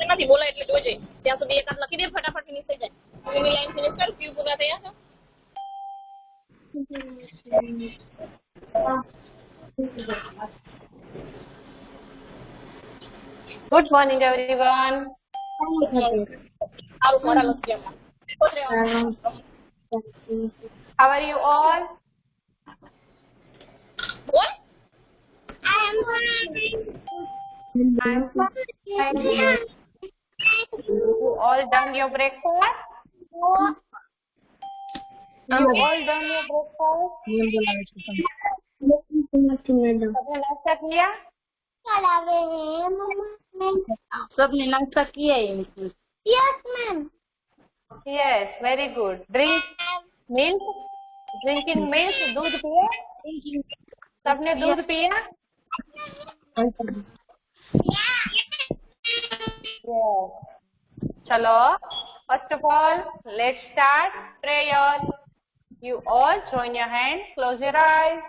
નથી બોલાય એટલે જોજે ત્યાં સુધી એકાદ લખી દે ફટાફટ ફિનિશ થઈ જાય એની લાઈન ફિનિશ કર ક્યુ પૂરા થયા છે Good morning, everyone. સારું મોડા લખી આપણે How are you all? બોલ I am fine. I'm fine. You all done your breakfast? You all done your breakfast? सबने नाश्ता किया? सबने नाश्ता किया है? Yes, ma'am. Yes, very good. Drink milk? Drinking milk? दूध पिया? सबने दूध पिया? Yes. Chalo. First of all, let's start prayer. You all join your hands, close your eyes.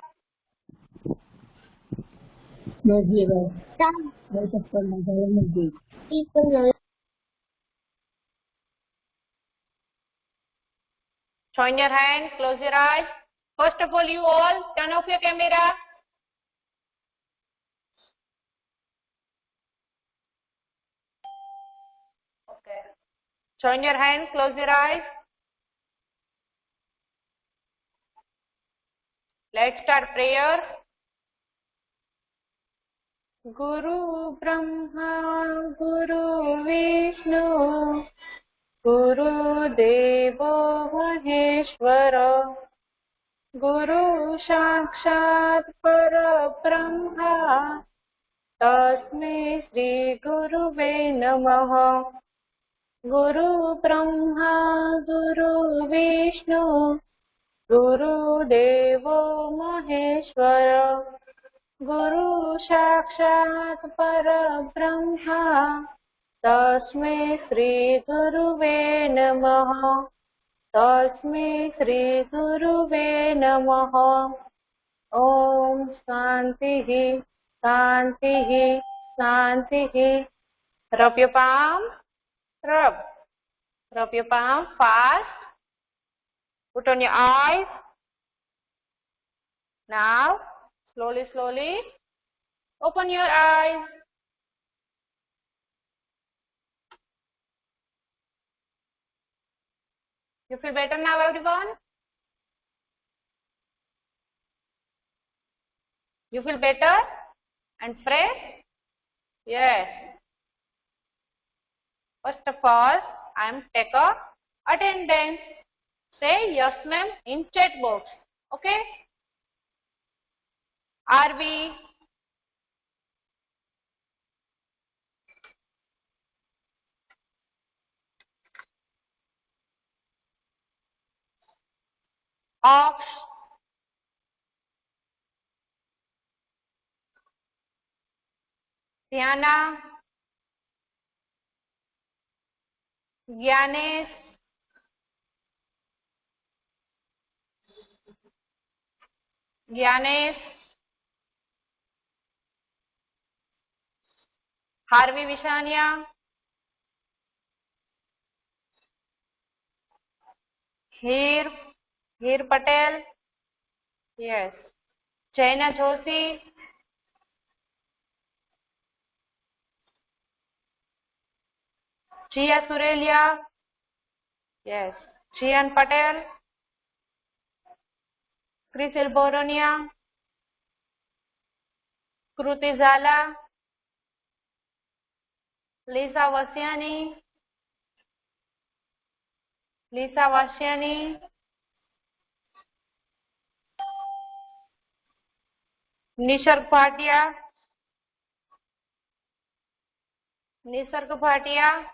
Join your hands, close your eyes. First of all, you all turn off your camera. Okay. Join your hands, close your eyes. Let's start prayer. Guru Brahma, Guru Vishnu, Guru Devo Maheshwara, Guru Sakshat Parabrahma, Tasmai Shri Guruve Namaha. Guru Brahma, Guru Vishnu, Guru Devo Maheshwara, Guru Sakshat Parabrahma, Tasmai Shri Guruve Namaha. Tasmai Shri Guruve Namaha. Om Shantihi, Shantihi, Shantihi. Rub your palm. Rub. Rub your palm fast. Put on your eyes. Now, slowly, slowly, open your eyes. You feel better now, everyone? You feel better and fresh? Yes. First of all, I am take a attendance. Say yes, ma'am in chat box. Okay? Are we? Ox. Diana. Gyanesh. Gyanesh. Harvi Vishania. Heer Patel. Yes. Jaina Joshi. Jia Surelia. Yes. Jian Patel. Krisil Boronia. Kruti Zala. Lisa Vasiani. Lisa Vasiani. Nisharg Bhatia. Nisarg Bhatia.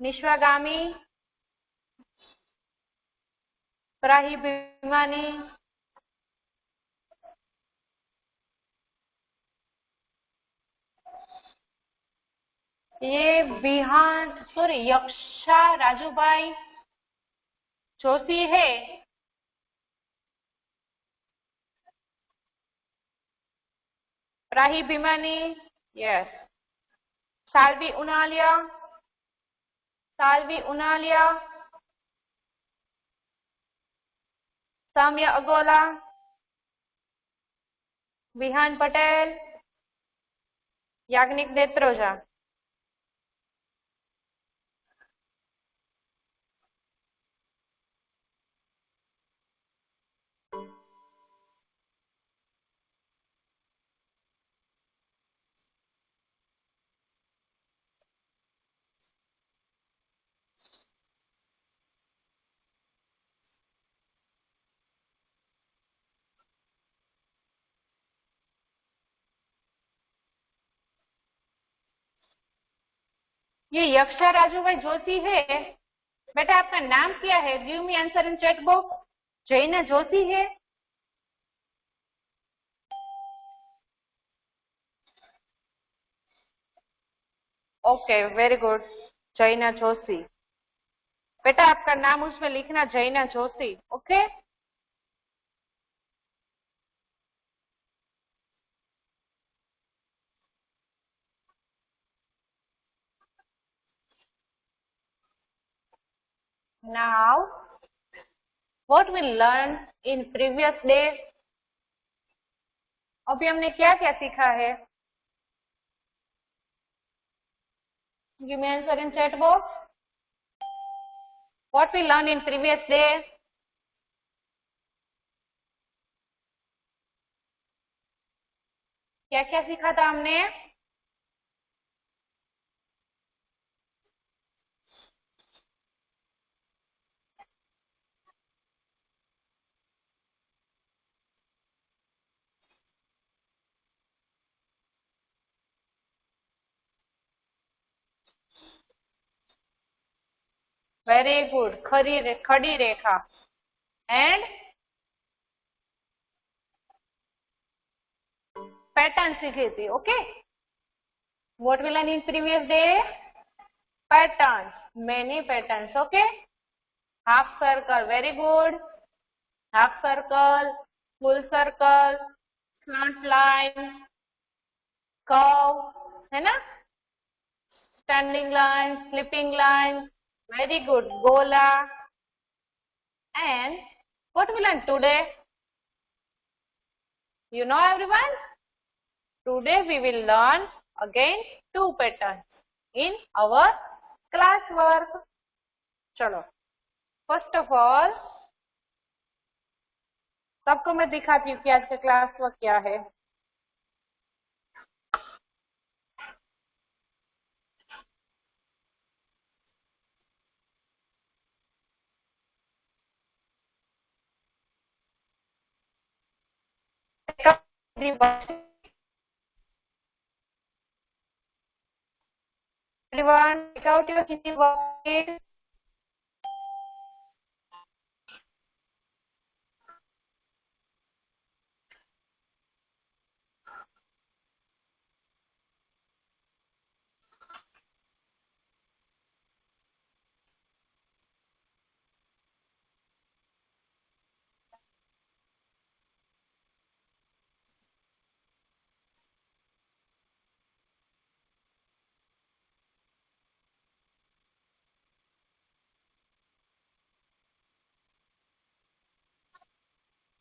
Nishwagami. Prahi Bhimani. ये बिहान sorry यक्षा Rajubhai Joshi है प्राही भीमानी yes Salvi Unalia, Salvi Unalia, Samya Agola, Vihan Patel, Yagnik Detroja. ये यक्षा राजू भाई जोशी है। बेटा आपका नाम क्या है? Give me answer in chat box. जैना जोशी है? ओके वेरी गुड, जैना जोशी। बेटा आपका नाम उसमें लिखना, Jaina Joshi. Okay now what we learn in previous day. अभी हमने क्या क्या सीखा है? Give me answer in chat box. What we learn in previous day? क्या क्या सीखा था हमने? वेरी गुड, खड़ी रेखा एंड पैटर्न सीखी थी। Okay what we learn in previous day? Pattern, many patterns. Okay half circle, very good. Half circle, full circle, slant line, curve, है ना? Standing line, sleeping line, very good. गोला and what we learn today? You know everyone? Today we will learn again two patterns in our class work. चलो first of all सबको मैं दिखाती हूँ कि आज का क्लास वर्क क्या है। Everyone, take out your Hindi worksheet.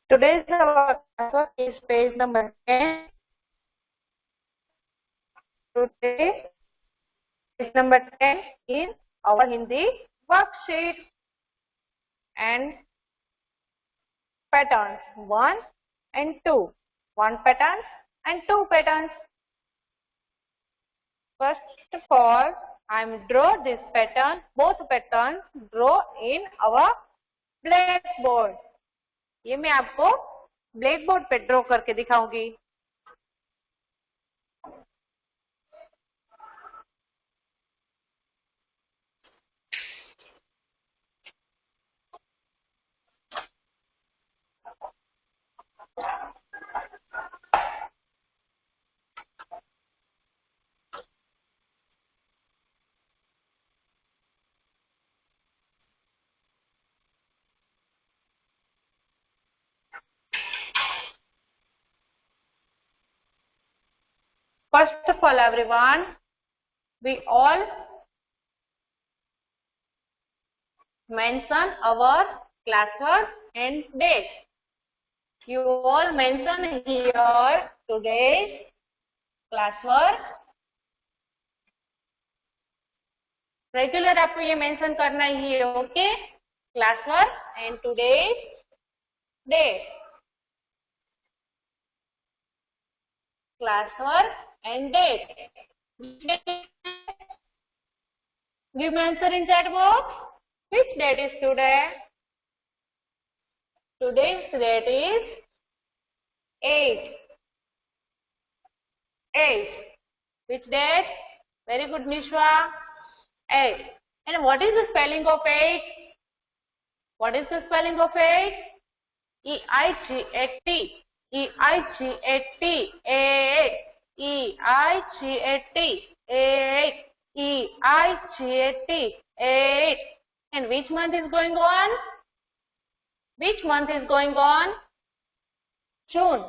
Today's our class work is page number 10. Today page number 10 in our Hindi worksheet and patterns 1 and 2. 1 pattern and 2 patterns. First of all, I am draw this pattern, both patterns draw in our blackboard. ये मैं आपको blackboard पे draw करके दिखाऊंगी। First of all, everyone, we all mention our classwork and date. You all mention here today's classwork. Regular आपको ये mention करना ही है, okay? Classwork and today's date. Classwork and date. Give me answer in chat box. Which date is today? Today's date is 8. 8. Which date? Very good, Nishwa. 8. And what is the spelling of 8? What is the spelling of 8? E-I-G-A-T. E-I-G-A-T. 8. E-I-G-A-T. 8. E-I-G-A-T. 8. And which month is going on? Which month is going on? June.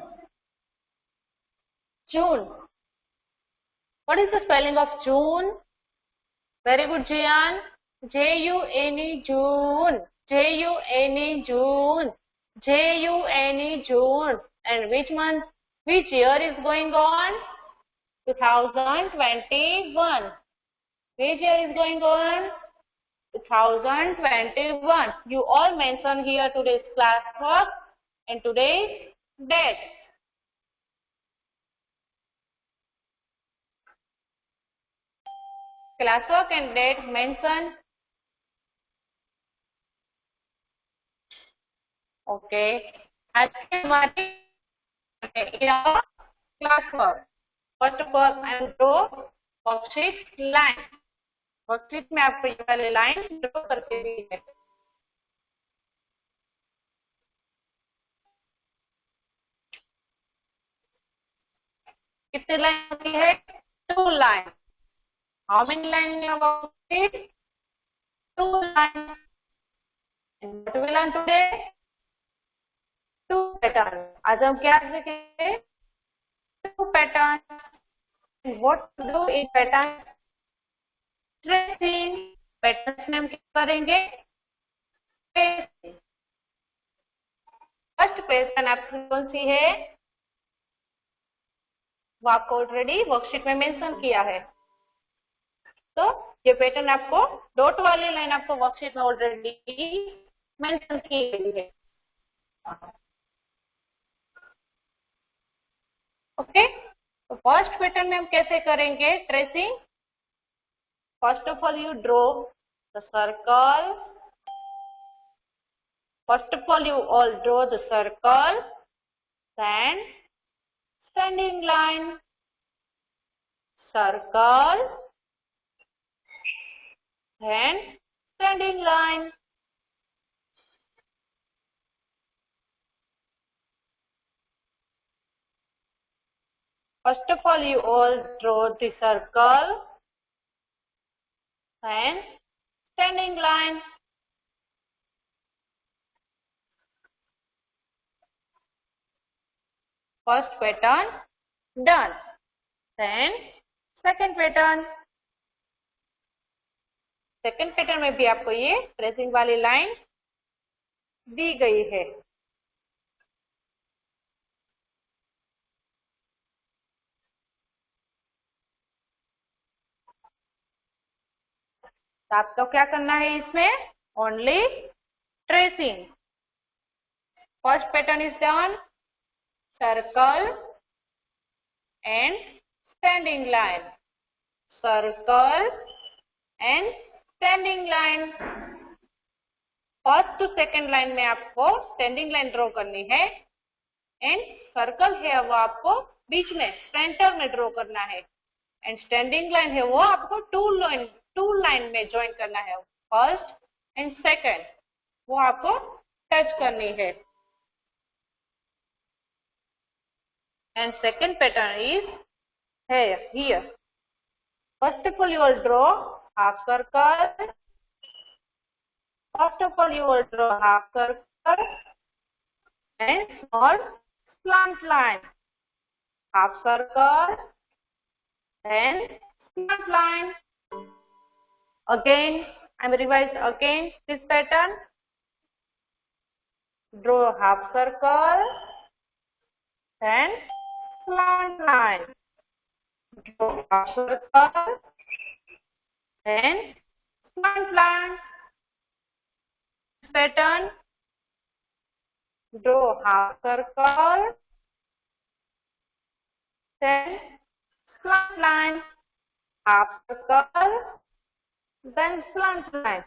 June. What is the spelling of June? Very good, Jian. J-U-N-E, June. J-U-N-E, June. J-U-N-E, June. And which month, which year is going on? 2021. Which year is going on? 2021. You all mention here today's classwork and today's date. Classwork and date mention. Okay. आज के हमारे classwork. First of all, I will draw worksheet line. Worksheet में आपको ये वाले line draw करके दी है. कितने लाइन होती है? 2 line. How many line in your worksheet? 2 line. And what we learn today? 2 pattern. आज हम क्या सीखेंगे? 2 pattern. What to do in pattern? Tracing. Pattern में हम क्या करेंगे? फर्स्ट पैटर्न आपकी कौन सी है? वो आपको ऑलरेडी वर्कशीट में मेंशन किया है. तो ये पैटर्न आपको डॉट वाली लाइन आपको वर्कशीट में ऑलरेडी मेंशन की गई है. ओके. तो फर्स्ट पैटर्न में हम कैसे करेंगे tracing? First of all, you draw the circle. First of all, you all draw the circle. Then, standing line. Circle. Then, standing line. First of all, you all draw the circle. And standing line. First pattern done. Then second pattern. Second pattern में भी आपको ये tracing वाली line दी गई है. तो आपको क्या करना है इसमें? Only tracing. First pattern is done. Circle and standing line. Circle and standing line. First to second line में आपको स्टैंडिंग लाइन ड्रॉ करनी है. एंड सर्कल है वो आपको बीच में सेंटर में ड्रॉ करना है. एंड स्टैंडिंग लाइन है वो आपको टू लाइन में ज्वाइन करना है. फर्स्ट एंड सेकंड वो आपको टच करनी है. And second pattern is here. First of all you will draw half circle. First of all you will draw half circle and small slant line. Half circle and slant line. Again, I'm revise again this pattern. Draw a half circle, then slant line. Draw a half circle, then slant line. This pattern. Draw half circle, then slant line, half circle, then slant line.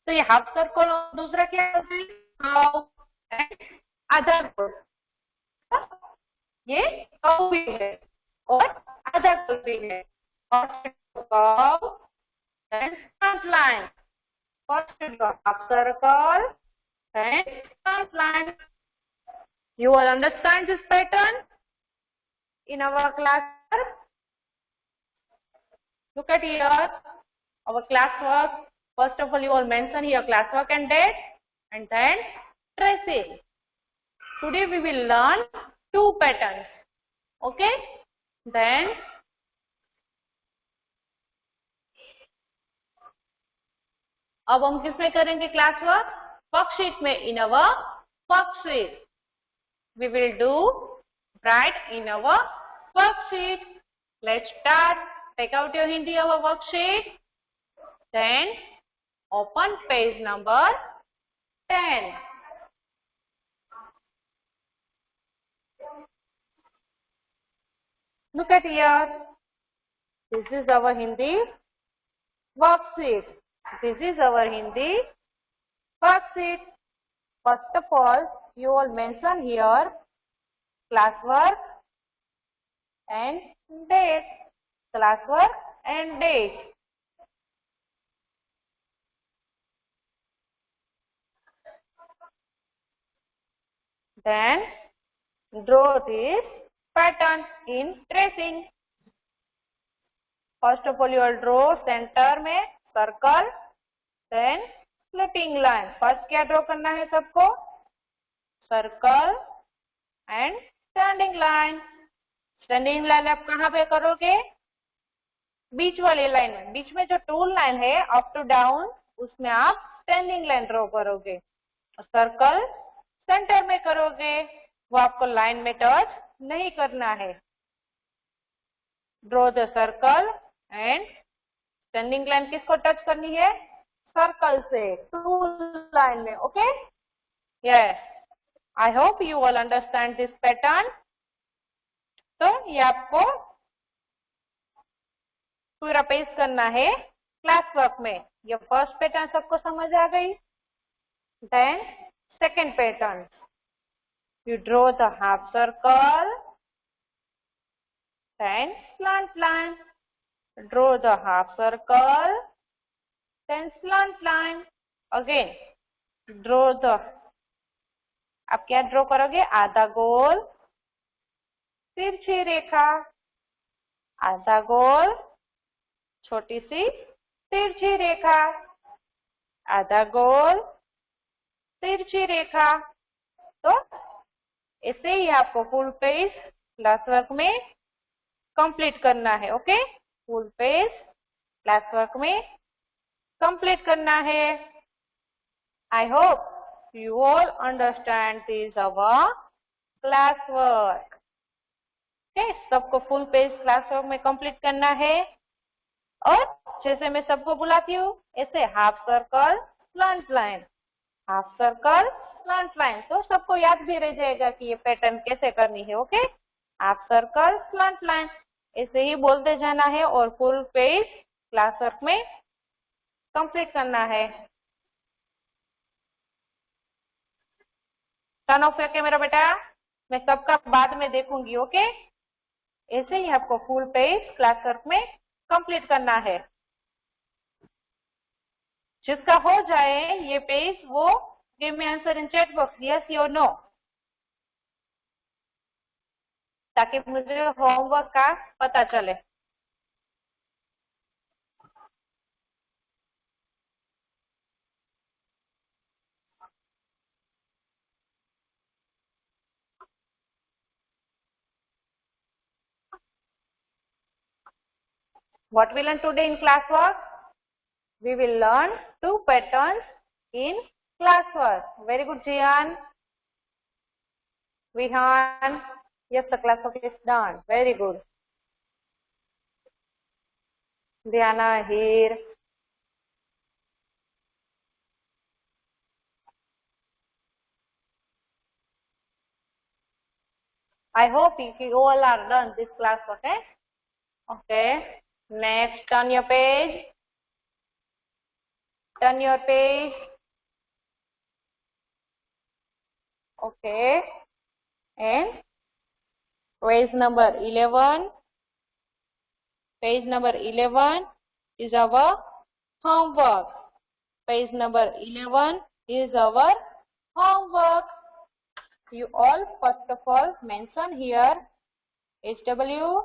तो ये half circle और दूसरा क्या है? आधा गोल. ये curve भी है और आधा गोल भी है. Curve then slant line. First half circle, then slant line. You will understand this pattern in our class work. Look at here, our class work. First of all, you will mention here class work and date, and then tracing. Today we will learn 2 patterns. Okay? Then अब हम किसमें करेंगे class work? Worksheet में. in our worksheet. We will do write in our worksheet. Let's start. Take out your Hindi our worksheet. Then open page number 10. Look at here. This is our Hindi worksheet. This is our Hindi worksheet. First of all, you will mention here classwork and date. Classwork and date. Then draw this pattern in tracing. First of all, you will draw center में circle, then splitting line. First क्या draw करना है सबको? Circle and standing line. Standing line आप कहाँ पे करोगे? बीच वाली लाइन में. बीच में जो टूल लाइन है अप टू डाउन, उसमें आप स्टैंडिंग लाइन ड्रॉ करोगे. सर्कल सेंटर में करोगे, वो आपको लाइन में टच नहीं करना है. Draw the circle and standing line किसको टच करनी है? सर्कल से टूल लाइन में. Okay? Yes. I hope you all understand this pattern. तो ये आपको पूरा पेस्ट करना है क्लास वर्क में. ये फर्स्ट पैटर्न सबको समझ आ गई. Then second pattern. You draw the half circle, then slant line. Draw the half circle, then slant line. Again, draw the. आप क्या ड्रॉ करोगे? आधा गोल, तिरछी रेखा, आधा गोल, छोटी सी तिरछी रेखा, आधा गोल, तिरछी रेखा. तो ऐसे ही आपको फुल पेज क्लास वर्क में कंप्लीट करना है. Okay? Full page class work में कंप्लीट करना है. I hope you all understand this our class work. Okay? सबको फुल पेज क्लास वर्क में कंप्लीट करना है. और जैसे मैं सबको बुलाती हूँ ऐसे half circle, slant line, half circle, slant line. तो सबको याद भी रह जाएगा कि ये पैटर्न कैसे करनी है. Okay? Half circle, slant line ऐसे ही बोलते जाना है और फुल पेज क्लास वर्क में कंप्लीट करना है. टर्न ऑफ करके मेरा बेटा, मैं सबका बाद में देखूंगी. ओके? ऐसे ही आपको फुल पेज क्लास वर्क में कंप्लीट करना है. जिसका हो जाए ये पेज वो give me answer in chat box, yes और नो, ताकि मुझे होमवर्क का पता चले. What we learn today in classwork? We will learn 2 patterns in classwork. Very good, Jian. Vihan. Yes, the classwork is done. Very good. Diana here. I hope you all are done this class, okay? Okay. Next, turn your page. Turn your page. Okay. And page number 11. Page number 11 is our homework. Page number 11 is our homework. You all first of all mention here HW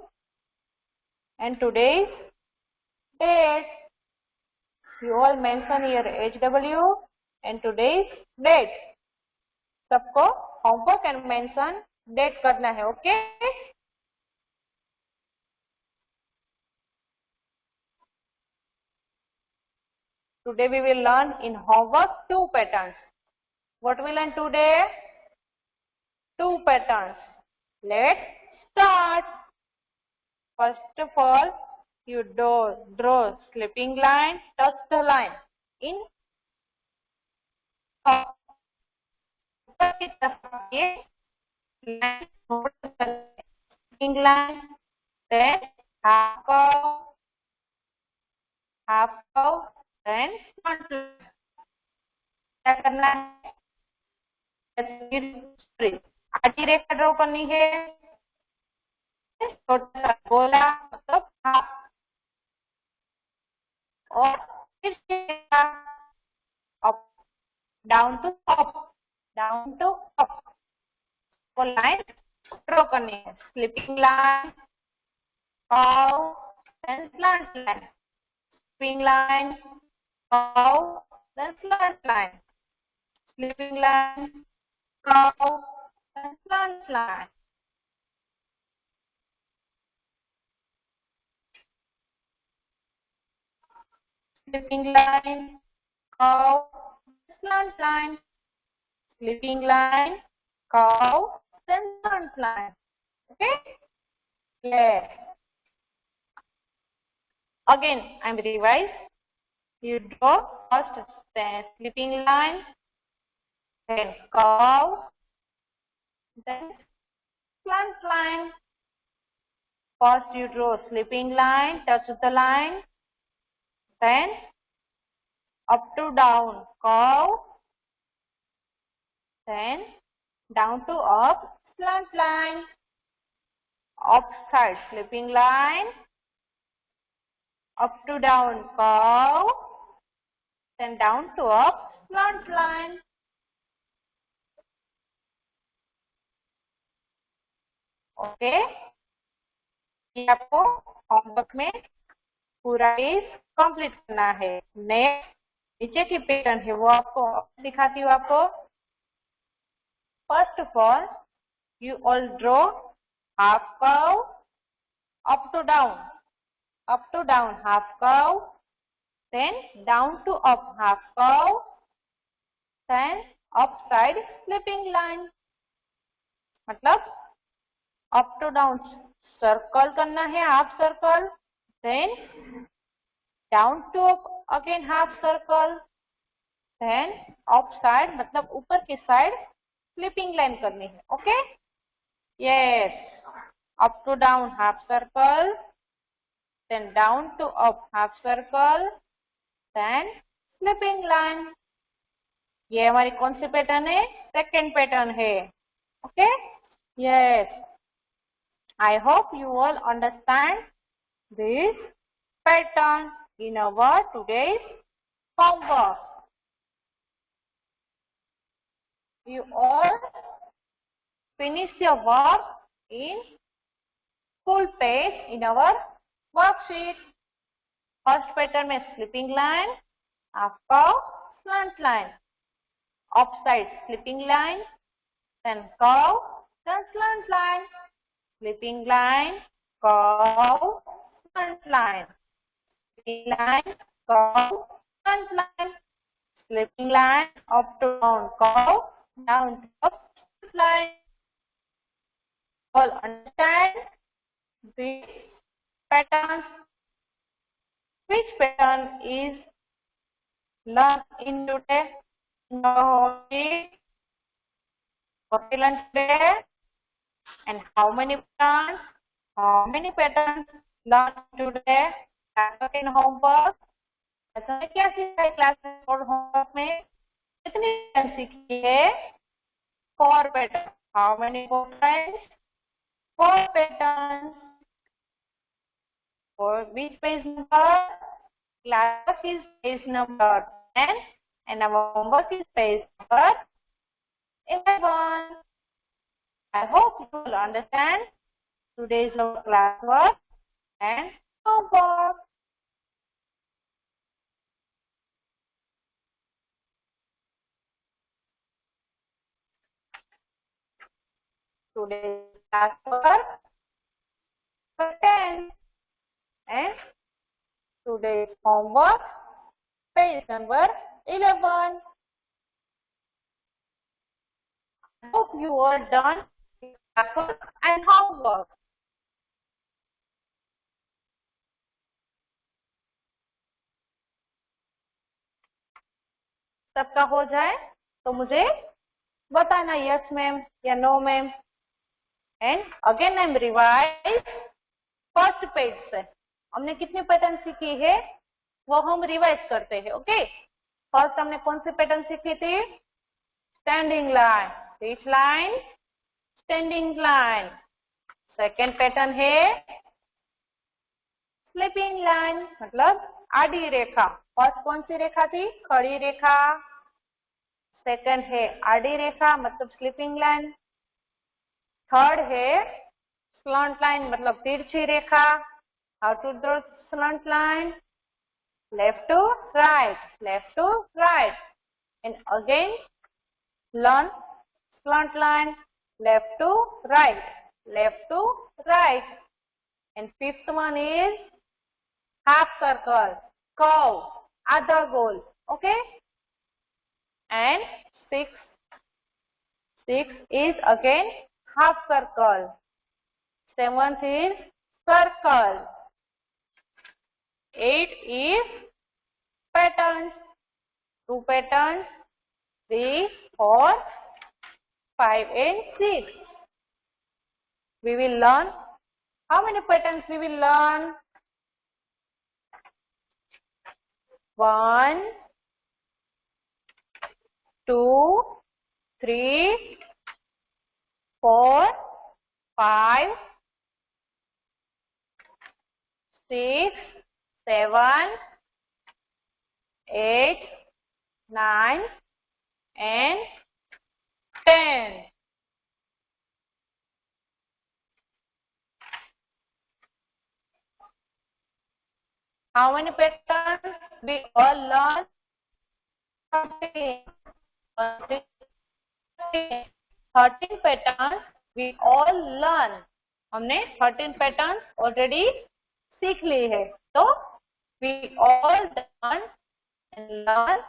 and today's date. You all mention here HW and today's date. सबको homework and mention date करना है, okay? Today we will learn in homework 2 patterns. What we learn today? 2 patterns. Let's start. First of all, you draw slipping line, touch the line in slipping line, then half curve, then front line. क्या करना है? आधी रेखा draw करनी है. छोटा सा गोला मतलब हाफ और फिर से अप डाउन टू अप को लाइन ड्रॉ करनी है. Sleeping line, curve and slant line. Spring line, curve and slant line. Sleeping line, curve and slant line. Slipping line, curve, slant line. Slipping line, curve, then slant line. Okay? Yeah. Again, I'm revise. You draw first slipping line, then curve, then slant line. First you draw slipping line, touch the line. Then up to down curve, then down to up slant line, up side slipping line, up to down curve, then down to up slant line. Okay, ये आपको homework में पूरा page complete करना है. Next नीचे की pattern है वो आपको दिखाती हूँ आपको. First of all you all draw half curve, up to down half curve, then down to up half curve, then up side sleeping line. मतलब अप टू डाउन सर्कल करना है, half circle, then down to up again half circle, then up side मतलब ऊपर की side sleeping line करनी है. Okay, yes. up to down half circle, then down to up half circle, then sleeping line. ये हमारी कौन सी pattern है? सेकेंड पैटर्न है. Okay, yes. I hope you all understand this pattern in our today's homework. You all finish your work in full page in our worksheet. First pattern में slipping line, half curve, slant line, upside slipping line, then curve, then slant line, slipping line, curve, slant line, line, cow, front line. Sleeping line, up to down, cow, down to up, line. All understand the pattern? Which pattern is learned in today? No, what we learned today? And how many patterns? How many patterns learned today? Classwork and homework. ऐसा क्या सीखा है class और homework में? कितनी pattern सीखी है? 4 patterns. How many patterns? 4 patterns. For which page number? Classwork is page number 10 and our homework is page number 11. I hope you will understand today's classwork and homework. Today's classwork for 10 and today's homework page number 11. I hope you are done with classwork and homework. सबका हो जाए तो मुझे बताना yes ma'am या no ma'am. And again I am revise first page से. हमने कितनी पैटर्न सीखी है वो हम रिवाइज करते हैं. ओके, फर्स्ट हमने कौन सी पैटर्न सीखी थी? Standing line. Which line? Standing line. Second pattern है स्लीपिंग लाइन, मतलब आड़ी रेखा. फर्स्ट कौन सी रेखा थी? खड़ी रेखा. सेकंड है आड़ी रेखा मतलब स्लीपिंग लाइन. थर्ड है स्लंट लाइन मतलब तिरछी रेखा. How to draw slant line? Left to right, left to right. And again learn slant line, left to right, left to right. And fifth one is half circle, curve, आधा गोल. Okay. And six is again half circle. Seventh is circle. 8 is patterns. 2 patterns. 3, 4, 5 and 6. We will learn. How many patterns we will learn? 1, 2, 3, 4, 5, 6, 7, 8, 9 and 10. How many patterns we all learn? 13. 13 patterns we all learn. हमने 13 patterns already सीख ली है. तो we all learn and learn.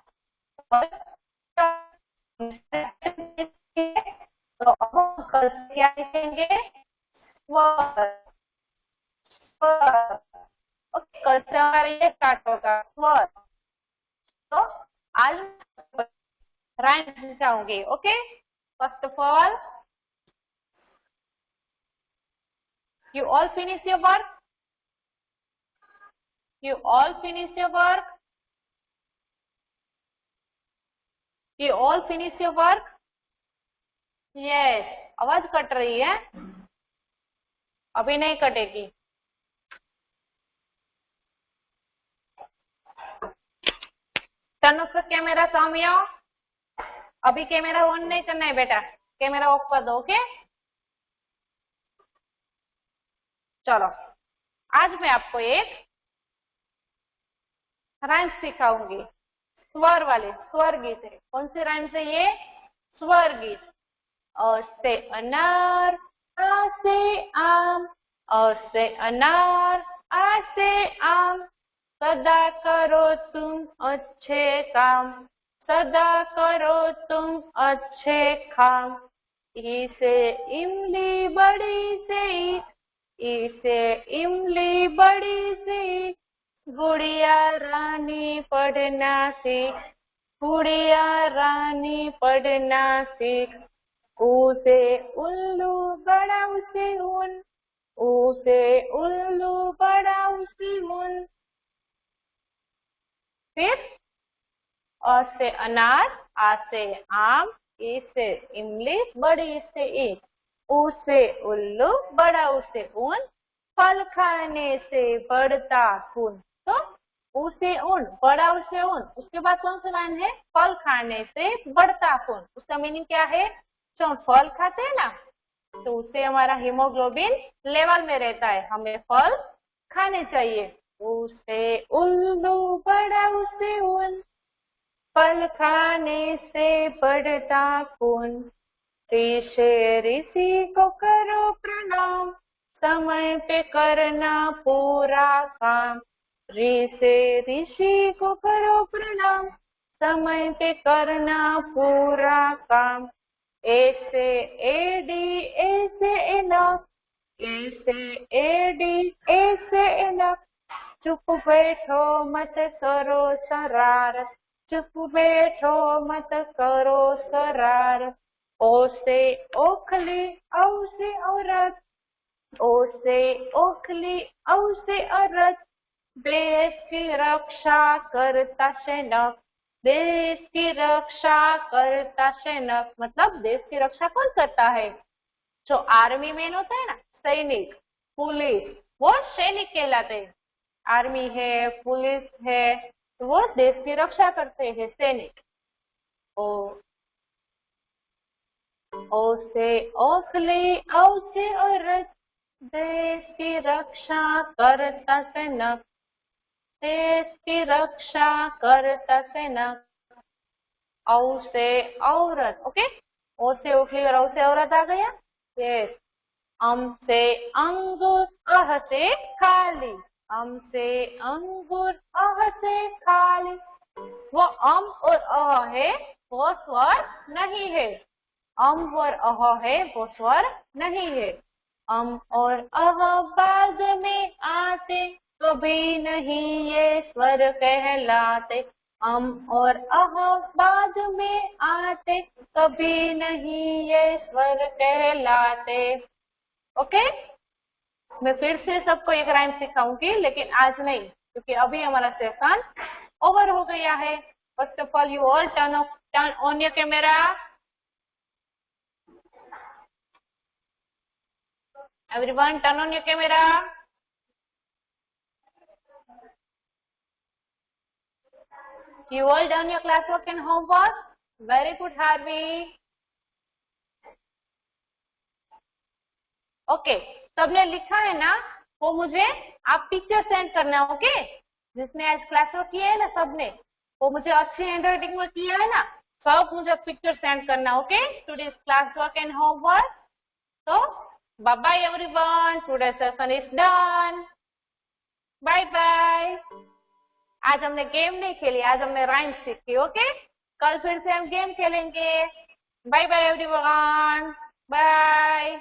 तो अब हम कल क्या लिखेंगे? स्वर. कल से हमारा ये स्टार्ट होगा स्वर. तो आज राइम्स सिखाऊंगी. Okay, first of all you all finish your work? You all finish your work? You all finish your work? Yes. आवाज कट रही है, अभी नहीं कटेगी. Turn off camera Saumya. अभी कैमरा ऑन नहीं करना है बेटा, कैमरा ऑफ कर दो. ओके, चलो आज मैं आपको एक राइम्स सिखाऊंगी. स्वर वाले, स्वर गीत है. कौन सी राइम्स है ये? स्वर गीत. और से अनार, आ से आम, और से अनार, आ से आम. सदा करो तुम अच्छे काम, सदा करो तुम अच्छे काम। ई से इमली बड़ी से ईख, ई से इमली बड़ी से ईख, गुड़िया रानी पढ़ना सीख, गुड़िया रानी पढ़ना सीख। ऊ से उल्लू बड़ा उसे ऊन, ऊ से उल्लू बड़ा उसे ऊन। फिर अ से अनार, आ से आम, ई से इमली, बड़ी से ईख, ऊ से उल्लू, बड़ा ऊ से ऊन, फल खाने से बढ़ता खून। तो ऊ से ऊन, बड़ा ऊ से ऊन, उसके बाद कौन सा लाइन है? फल खाने से बढ़ता खून। उसका मीनिंग क्या है? जो हम फल खाते हैं ना, तो उससे हमारा हीमोग्लोबिन लेवल में रहता है, हमें फल खाने चाहिए। उसे उल्लू बड़ा उसे ऊन, फल खाने से बढ़ता खून। ऋषि को करो प्रणाम, समय पे करना पूरा काम। ऋषि को करो प्रणाम, समय पे करना पूरा काम। ऐसे एडी ऐसे इनफ, ऐसे एडी ऐसे इनफ। चुप बैठो मत करो शरारत, चुप बैठो मत करो शरारत। ओ से ओखली, औ से औरत, ओ से ओखली, औ से औरत। देश की रक्षा करता सैनिक, देश की रक्षा करता सैनिक। मतलब देश की रक्षा कौन करता है? जो आर्मी मैन होता है ना, सैनिक, पुलिस, वो सैनिक कहलाते हैं। आर्मी है, पुलिस है, तो वो देश की रक्षा करते हैं, सैनिक। ओ से ओखली, औ से औरत, देश की रक्षा करता सैनिक, देश की रक्षा करता सैनिक। औ से औरत, ओके। ओ से ओखली और औ से औरत आ गया। यस। अम से अंगूर, अह से खाली, अम से अंगूर, अह से खाली। वो अम और अह है, वो स्वर नहीं है। अम और अह है, वो स्वर नहीं है। अम और अह बाद में आते, कभी नहीं ये स्वर कहलाते। अम और अह बाद में आते, कभी नहीं ये स्वर कहलाते। ओके, मैं फिर से सबको एक राइम सिखाऊंगी, लेकिन आज नहीं, क्योंकि अभी हमारा सेशन ओवर हो गया है। First of all, you all turn on your camera. Everyone turn on your camera. You all done your classwork and homework? Very good, Harvey. Okay, सबने लिखा है ना, वो मुझे आप पिक्चर सेंड करना, ओके। जिसने आज क्लासवर्क किया है ना सबने, वो मुझे अच्छी हैंडराइटिंग में किया है ना, सब मुझे पिक्चर सेंड करना, okay. Today's classwork and homework. तो bye bye everyone, today session is done. Bye bye. आज हमने गेम नहीं खेली, आज हमने राइम सीखी, ओके। कल फिर से हम गेम खेलेंगे। Bye bye everyone, bye.